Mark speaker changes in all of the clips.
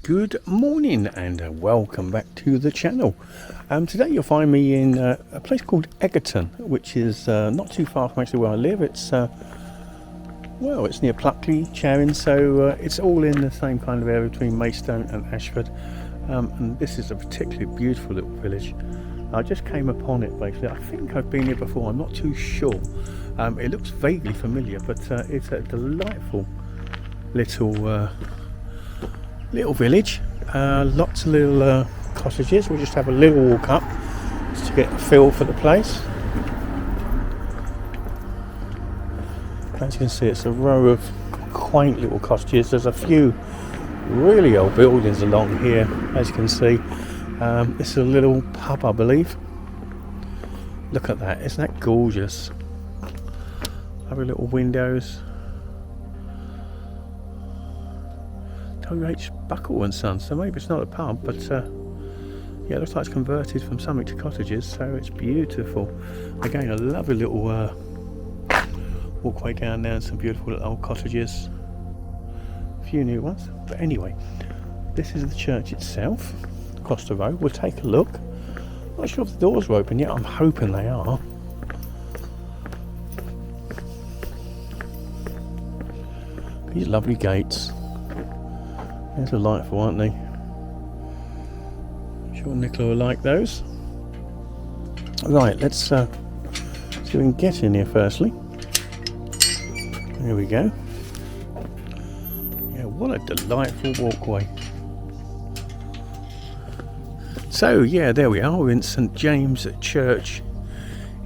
Speaker 1: Good morning and welcome back to the channel. Today you'll find me in a place called Egerton, which is not too far from actually where I live. It's well, it's near Pluckley, Charing, so it's all in the same kind of area between Maidstone and Ashford. And this is a particularly beautiful little village. I just came upon it basically. I think I've been here before, I'm not too sure. It looks vaguely familiar, but it's a delightful little village. Lots of little cottages. We'll just have a little walk up just to get a feel for the place. As you can see, it's a row of quaint little cottages. There's a few really old buildings along here, as you can see. This is a little pub, I believe. Look at that, isn't that gorgeous? Lovely little windows. W.H. Buckle and Son, so maybe it's not a pub, but yeah, it looks like it's converted from something to cottages, so it's beautiful. Again, a lovely little walkway down there and some beautiful little old cottages. A few new ones, but anyway, this is the church itself, across the road. We'll take a look. Not sure if the doors are open yet, I'm hoping they are. These lovely gates. They're delightful, aren't they? I'm sure Nicola will like those. Right, let's see if we can get in here firstly. There we go. Yeah, what a delightful walkway. So yeah, there we are. We're in St James's Church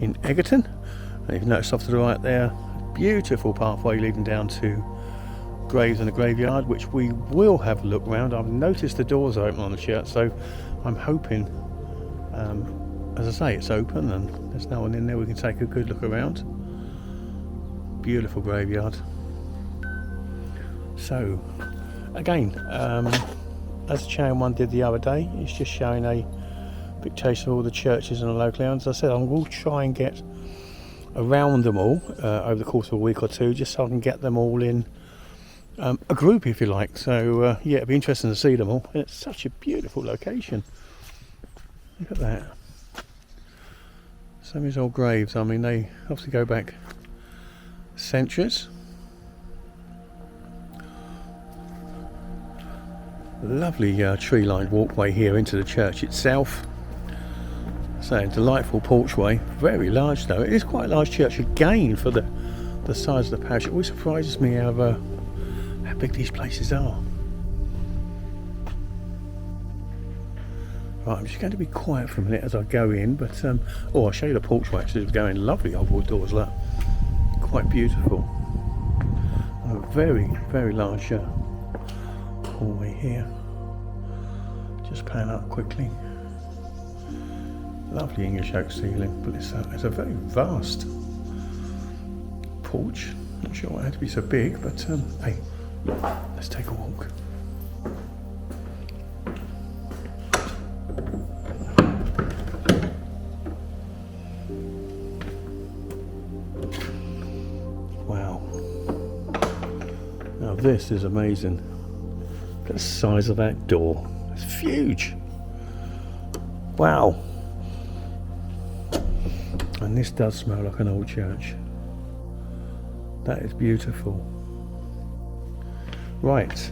Speaker 1: in Egerton. And you've noticed off to the right there, beautiful pathway leading down to graves and a graveyard, which we will have a look round. I've noticed the doors are open on the church, so I'm hoping, as I say, it's open and there's no one in there. We can take a good look around. Beautiful graveyard. So again, as the Charing one did the other day, it's just showing a picture of all the churches in the local area. As I said, I will try and get around them all over the course of a week or two, just so I can get them all in a group, if you like. So yeah, it'd be interesting to see them all. It's such a beautiful location. Look at that. Some of these old graves, I mean, they obviously go back centuries. Lovely tree-lined walkway here into the church itself. So a delightful porchway, very large though. It is quite a large church again for the size of the parish. It always surprises me how big these places are. Right, I'm just going to be quiet for a minute as I go in, but oh, I'll show you the porchway. Actually, it's going lovely old wood doors, look, quite beautiful. A very, very large hallway here. Just pan up quickly. Lovely English oak ceiling, but it's a very vast porch. Not sure it had to be so big, but hey, let's take a walk. Wow. Now this is amazing. Look at the size of that door. It's huge. Wow. And this does smell like an old church. That is beautiful. Right,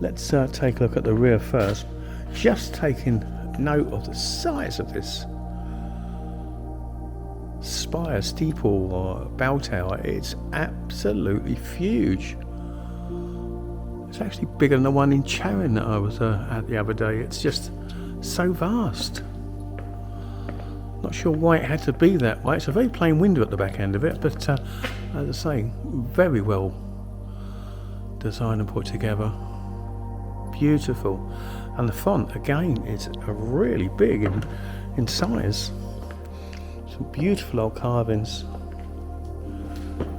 Speaker 1: let's take a look at the rear first. Just taking note of the size of this spire, steeple or bell tower. It's absolutely huge. It's actually bigger than the one in Charing that I was at the other day. It's just so vast. Not sure why it had to be that way. It's a very plain window at the back end of it, but as I say, very well designed and put together. Beautiful. And the font again is really big in size. Some beautiful old carvings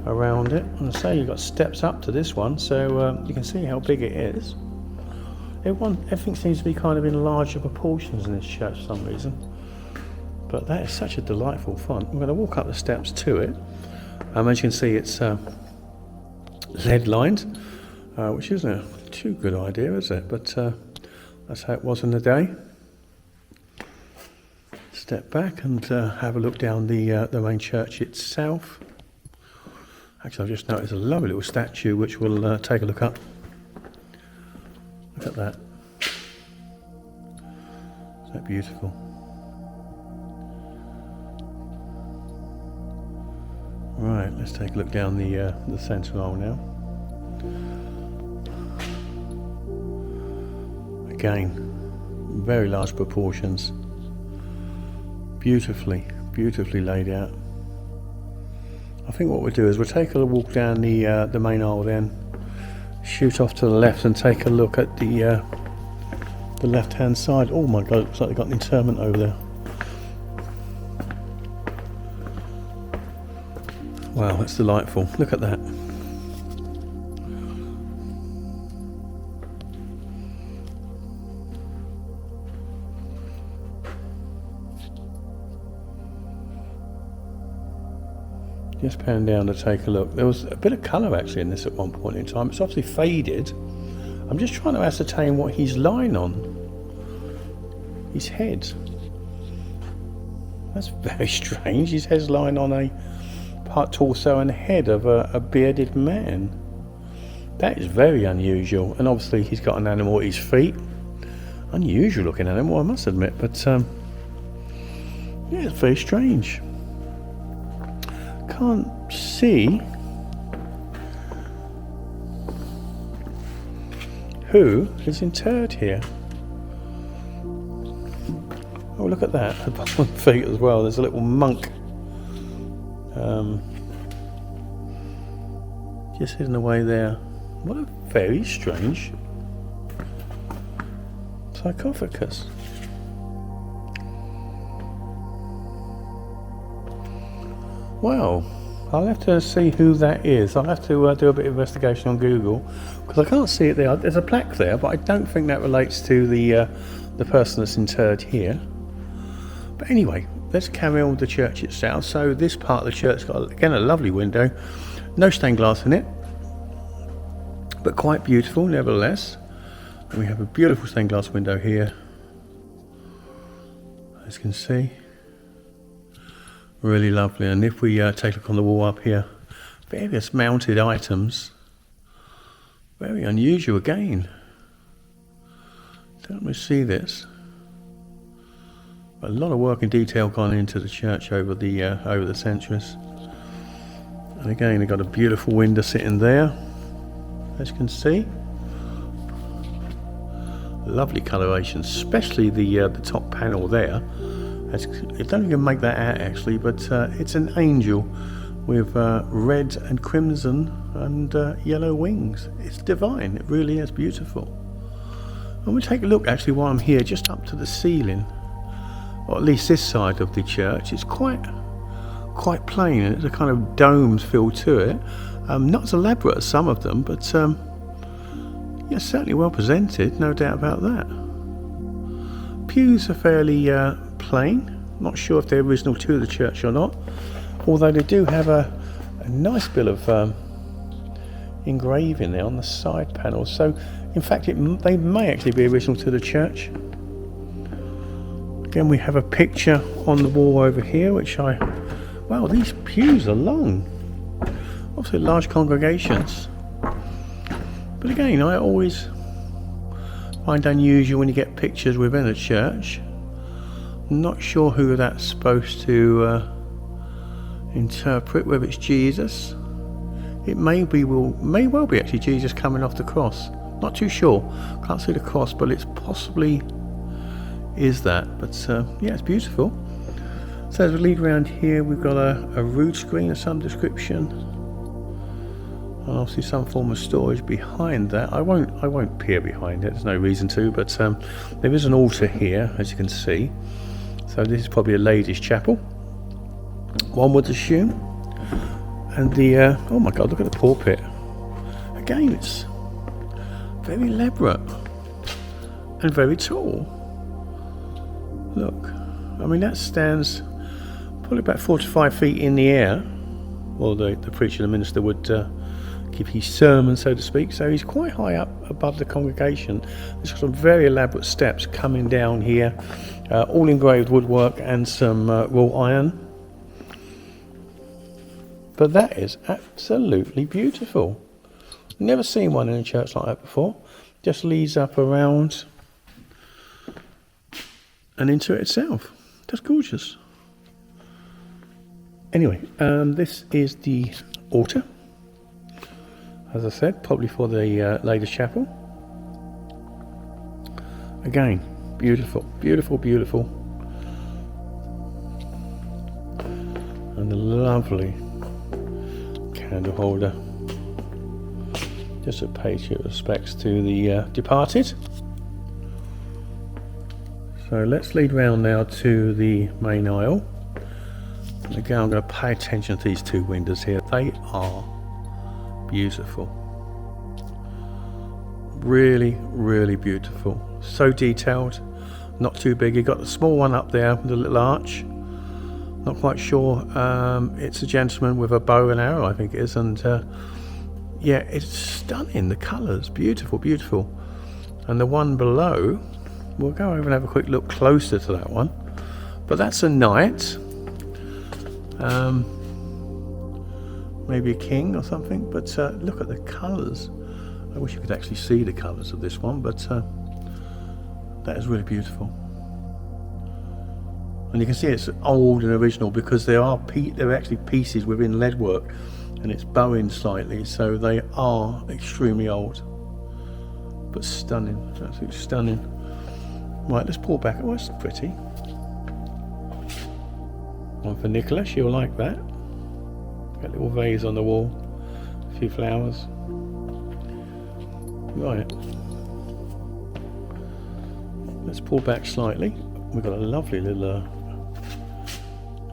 Speaker 1: around it. And I say, you've got steps up to this one, so you can see how big it is. Everything seems to be kind of in larger proportions in this church for some reason. But that is such a delightful font. I'm going to walk up the steps to it. As you can see, it's lead lined, which isn't a too good idea, is it? But That's how it was in the day. Step back and have a look down the main church itself. Actually, I've just noticed a lovely little statue which we'll take a look at. Look at that. Isn't that beautiful? Right, let's take a look down the centre aisle now. Again, very large proportions. Beautifully laid out. I think what we'll do is we'll take a walk down the main aisle, then shoot off to the left and take a look at the left hand side. Oh my god, it looks like they've got an interment over there. Wow, that's delightful. Look at that. Just pan down to take a look. There was a bit of colour actually in this at one point in time. It's obviously faded. I'm just trying to ascertain what he's lying on. His head. That's very strange. His head's lying on a part torso and head of a bearded man. That is very unusual. And obviously he's got an animal at his feet. Unusual looking animal, I must admit. But yeah, it's very strange. Can't see who is interred here. Oh, look at that, the bottom feet as well. There's a little monk just hidden away there. What a very strange sarcophagus. Well, I'll have to see who that is. I'll have to do a bit of investigation on Google, because I can't see it there. There's a plaque there, but I don't think that relates to the person that's interred here. But anyway, let's carry on with the church itself. So this part of the church's got, again, a lovely window. No stained glass in it, but quite beautiful nevertheless. And we have a beautiful stained glass window here, as you can see. Really lovely. And if we take a look on the wall up here, various mounted items. Very unusual again. Don't we see this? A lot of work and detail gone into the church over the centuries. And again, they've got a beautiful window sitting there, as you can see. Lovely coloration, especially the top panel there. I don't even make that out actually, but it's an angel with red and crimson and yellow wings. It's divine. It really is beautiful. And we'll take a look actually while I'm here, just up to the ceiling, or at least this side of the church. It's quite plain, and it's a kind of domed feel to it. Not as elaborate as some of them, but yeah, certainly well presented, no doubt about that. Pews are fairly plain. Not sure if they're original to the church or not, although they do have a nice bit of engraving there on the side panels. So in fact they may actually be original to the church. Again, we have a picture on the wall over here, which wow, these pews are long. Obviously large congregations. But again, I always find unusual when you get pictures within a church. I'm not sure who that's supposed to interpret, whether it's Jesus. It may well be actually Jesus coming off the cross. Not too sure. Can't see the cross, but it's possibly is that. But yeah, it's beautiful. So as we lead around here, we've got a rood screen of some description, and obviously some form of storage behind that. I won't peer behind it. There's no reason to. But there is an altar here, as you can see. So this is probably a ladies' chapel, one would assume. And the oh my god, look at the pulpit. Again, it's very elaborate and very tall. Look, I mean, that stands probably about 4 to 5 feet in the air. Well, the preacher and the minister would give his sermon, so to speak. So he's quite high up above the congregation. There's some very elaborate steps coming down here, all engraved woodwork and some wrought iron. But that is absolutely beautiful. Never seen one in a church like that before. Just leads up around and into it itself. That's gorgeous. Anyway, this is the altar. As I said, probably for the Ladies' Chapel. Again, beautiful, beautiful, beautiful. And a lovely candle holder. Just to pay respects to the departed. So let's lead round now to the main aisle. And again, I'm going to pay attention to these two windows here. They are beautiful. Really, really beautiful. So detailed, not too big. You've got the small one up there with a little arch. Not quite sure. It's a gentleman with a bow and arrow, I think it is. And yeah, it's stunning. The colours, beautiful, beautiful. And the one below, we'll go over and have a quick look closer to that one. But that's a knight. Maybe a king or something. But look at the colours. I wish you could actually see the colours of this one, but that is really beautiful. And you can see it's old and original because there are actually pieces within leadwork, and it's bowing slightly, so they are extremely old. But stunning, absolutely stunning. Right, let's pull back. Oh, that's pretty. One for Nicola, she'll like that. Got a little vase on the wall, a few flowers. Right. Let's pull back slightly. We've got a lovely little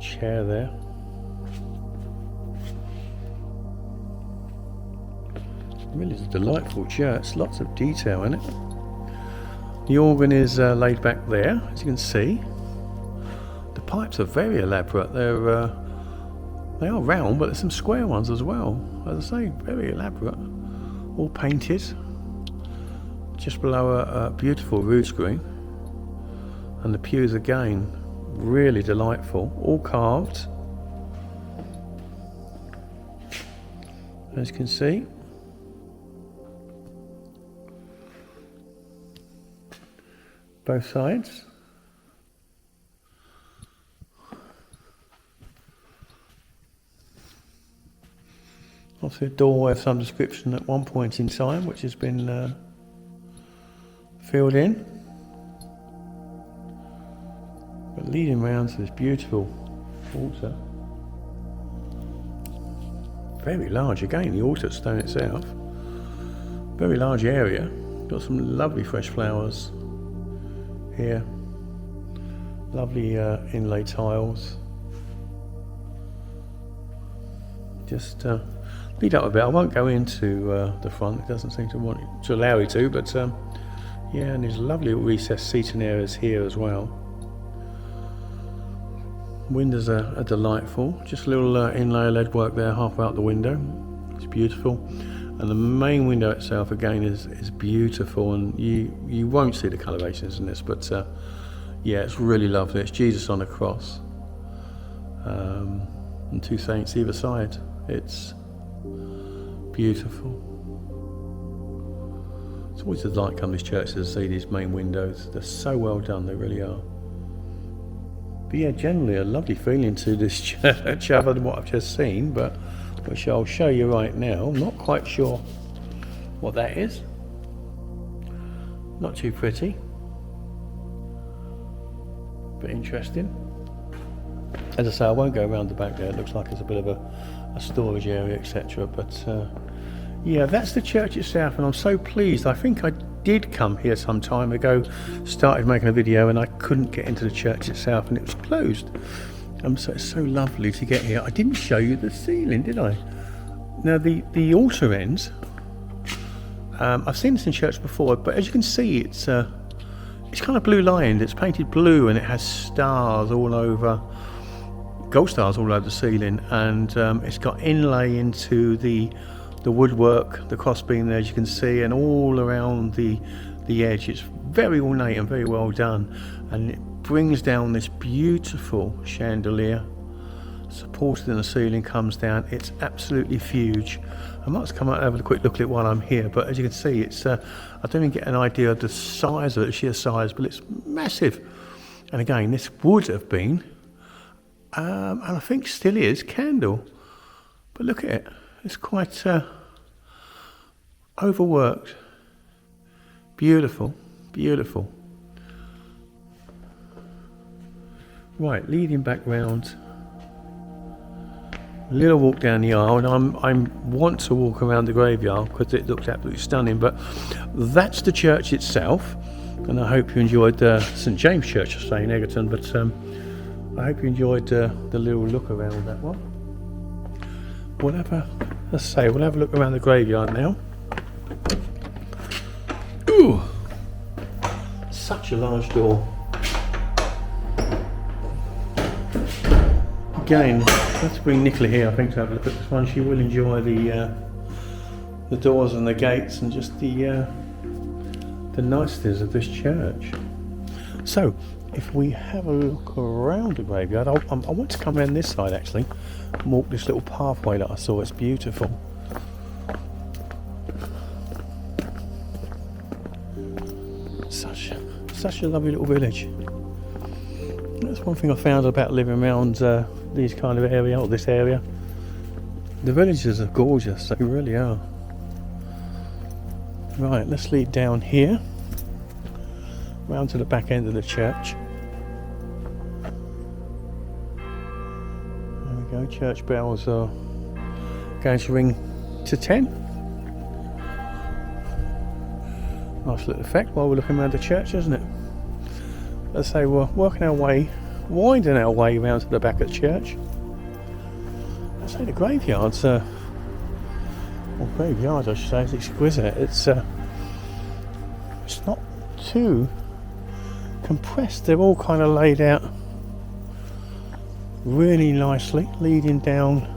Speaker 1: chair there. Really is a delightful church, lots of detail in it. The organ is laid back there, as you can see. The pipes are very elaborate. They are round, but there's some square ones as well. As I say, very elaborate. All painted. Just below a beautiful rood screen. And the pews again, really delightful. All carved. As you can see. Both sides. Obviously a doorway of some description at one point in time, which has been filled in. But leading round to this beautiful altar. Very large again, the altar stone itself. Very large area. Got some lovely fresh flowers here. Lovely inlay tiles. Just lead up a bit. I won't go into the front. It doesn't seem to want to allow you to, but yeah, and there's lovely recessed seating areas here as well. Windows are delightful. Just a little inlay lead work there halfway out the window. It's beautiful. And the main window itself again is beautiful, and you won't see the colorations in this, but yeah, it's really lovely. It's Jesus on a cross, and two saints either side. It's beautiful. It's always a delight coming to these churches to see these main windows. They're so well done, they really are. But yeah, generally a lovely feeling to this church other than what I've just seen, but which I'll show you right now. I'm not quite sure what that is. Not too pretty, but interesting. As I say, I won't go around the back there. It looks like it's a bit of a storage area, etc. But yeah, that's the church itself, and I'm so pleased. I think I did come here some time ago, started making a video, and I couldn't get into the church itself, and it was closed. So it's so lovely to get here. I didn't show you the ceiling, did I? Now the altar ends. I've seen this in church before, but as you can see, it's kind of blue lined. It's painted blue, and it has stars all over, gold stars all over the ceiling, and it's got inlay into the the woodwork, the crossbeam there, as you can see, and all around the edge. It's very ornate and very well done, and it brings down this beautiful chandelier supported in the ceiling, comes down. It's absolutely huge. I might come out and have a quick look at it while I'm here, but as you can see, it's I don't even get an idea of the size of it, the sheer size, but it's massive. And again, this would have been and I think still is candle, but look at it, it's quite overworked. Beautiful, beautiful. Right, leading back round, a little walk down the aisle, and I want to walk around the graveyard because it looks absolutely stunning, but that's the church itself. And I hope you enjoyed St James's Church, I say, in Egerton, but I hope you enjoyed the little look around that one. Whatever, let's say, we'll have a look around the graveyard now. Ooh, such a large door. Again, let's bring Nicola here, I think, to have a look at this one. She will enjoy the doors and the gates and just the niceties of this church. So, if we have a look around the graveyard, I want to come around this side actually and walk this little pathway that I saw. It's beautiful. Such a lovely little village. That's one thing I found about living around these kind of area, or this area. The villages are gorgeous, they really are. Right, let's lead down here, round to the back end of the church. There we go, church bells are going to ring to 10. Nice little effect while we're looking around the church, isn't it? Let's say we're working our way, winding our way around to the back of the church. Let's say the graveyard's graveyard, I should say, is exquisite. It's not too compressed. They're all kind of laid out really nicely, leading down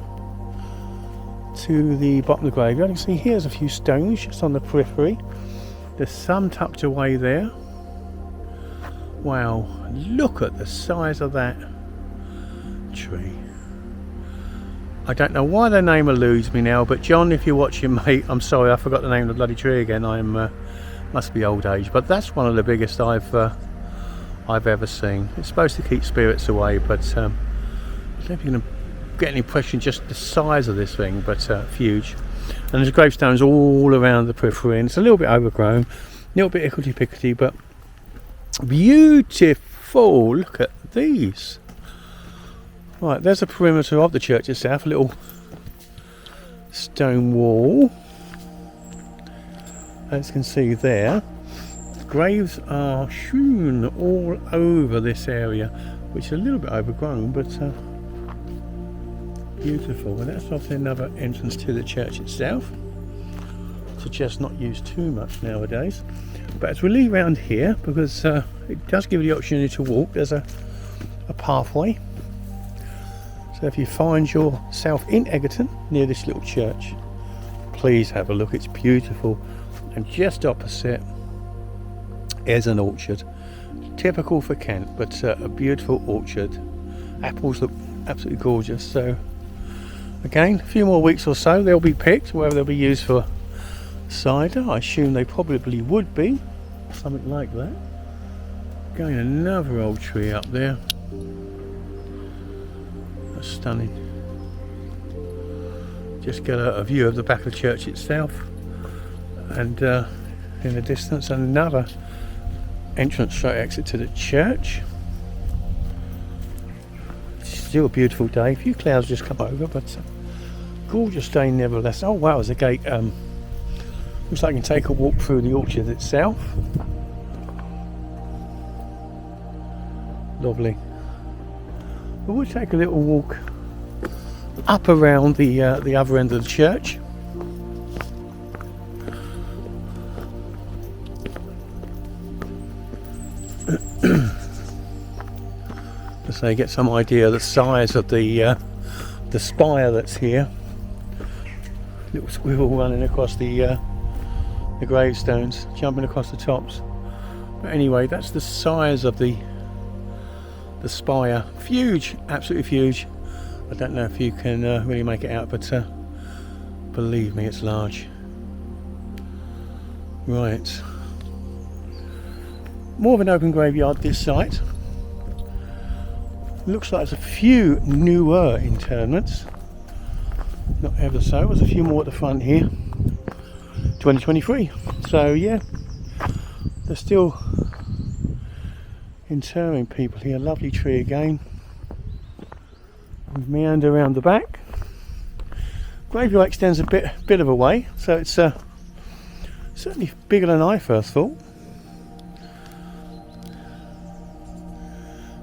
Speaker 1: to the bottom of the graveyard. You can see here's a few stones just on the periphery. There's some tucked away there. Wow, look at the size of that tree. I don't know why the name eludes me now, but John, if you're watching, mate, I'm sorry, I forgot the name of the bloody tree again. Must be old age, but that's one of the biggest I've ever seen. It's supposed to keep spirits away, but I don't know if you're going to get an impression just the size of this thing, but huge. And there's gravestones all around the periphery, and it's a little bit overgrown, a little bit hickledy-pickledy, but beautiful. Look at these. Right, there's a perimeter of the church itself, a little stone wall. As you can see there, graves are strewn all over this area, which is a little bit overgrown, but beautiful. And that's obviously another entrance to the church itself. Suggest not used too much nowadays. But as we leave around here, because it does give you the opportunity to walk, there's a pathway. So if you find yourself in Egerton near this little church, please have a look. It's beautiful. And just opposite is an orchard, typical for Kent, but a beautiful orchard. Apples look absolutely gorgeous. So again, a few more weeks or so they'll be picked, whether they'll be used for cider. I assume they probably would be, something like that. Again, another old tree up there. That's stunning. Just get a view of the back of the church itself, and in the distance another entrance straight exit to the church. It's still a beautiful day. A few clouds just come over, but gorgeous day nevertheless. Oh wow, there's a gate. Looks like you can take a walk through the orchard itself. Lovely. But we'll take a little walk up around the other end of the church. So you get some idea of the size of the spire that's here. Little squirrel running across the gravestones, jumping across the tops. But anyway, that's the size of the spire. Huge, absolutely huge. I don't know if you can really make it out, but believe me, it's large. Right. More of an open graveyard, this site. Looks like there's a few newer interments. Not ever so. There's a few more at the front here. 2023. So yeah, they're still interring people here. Lovely tree again. We've meandered around the back. Graveyard extends a bit of a way, so it's certainly bigger than I first thought.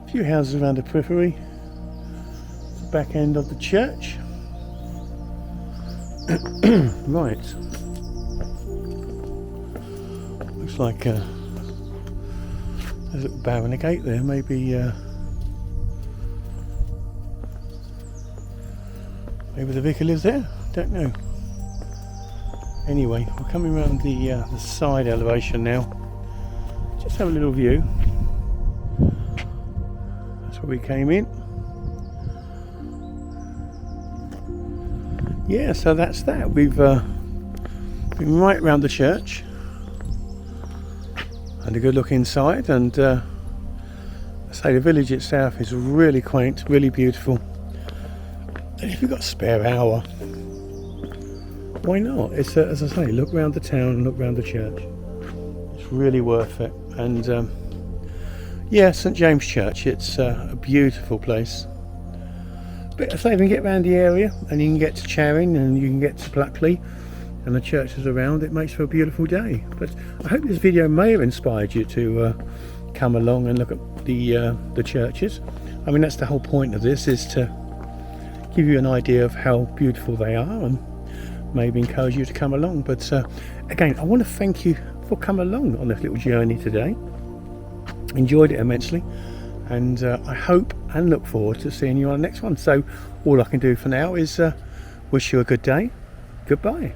Speaker 1: A few houses around the periphery. The back end of the church. Right. Looks like there's a little bow and a gate there. Maybe the vicar lives there. Don't know. Anyway, we're coming around the side elevation now. Just have a little view. That's where we came in. Yeah, so that's that. We've been right round the church. And a good look inside, and I say the village itself is really quaint, really beautiful. And if you've got a spare hour, why not? It's as I say, look round the town and look round the church. It's really worth it. And yeah, St James's Church, it's a beautiful place. But as I say, if you can get around the area and you can get to Charing and you can get to Pluckley and the churches around, it makes for a beautiful day. But I hope this video may have inspired you to come along and look at the churches. I mean, that's the whole point of this, is to give you an idea of how beautiful they are and maybe encourage you to come along. But again, I want to thank you for coming along on this little journey today. Enjoyed it immensely, and I hope and look forward to seeing you on the next one. So all I can do for now is wish you a good day. Goodbye.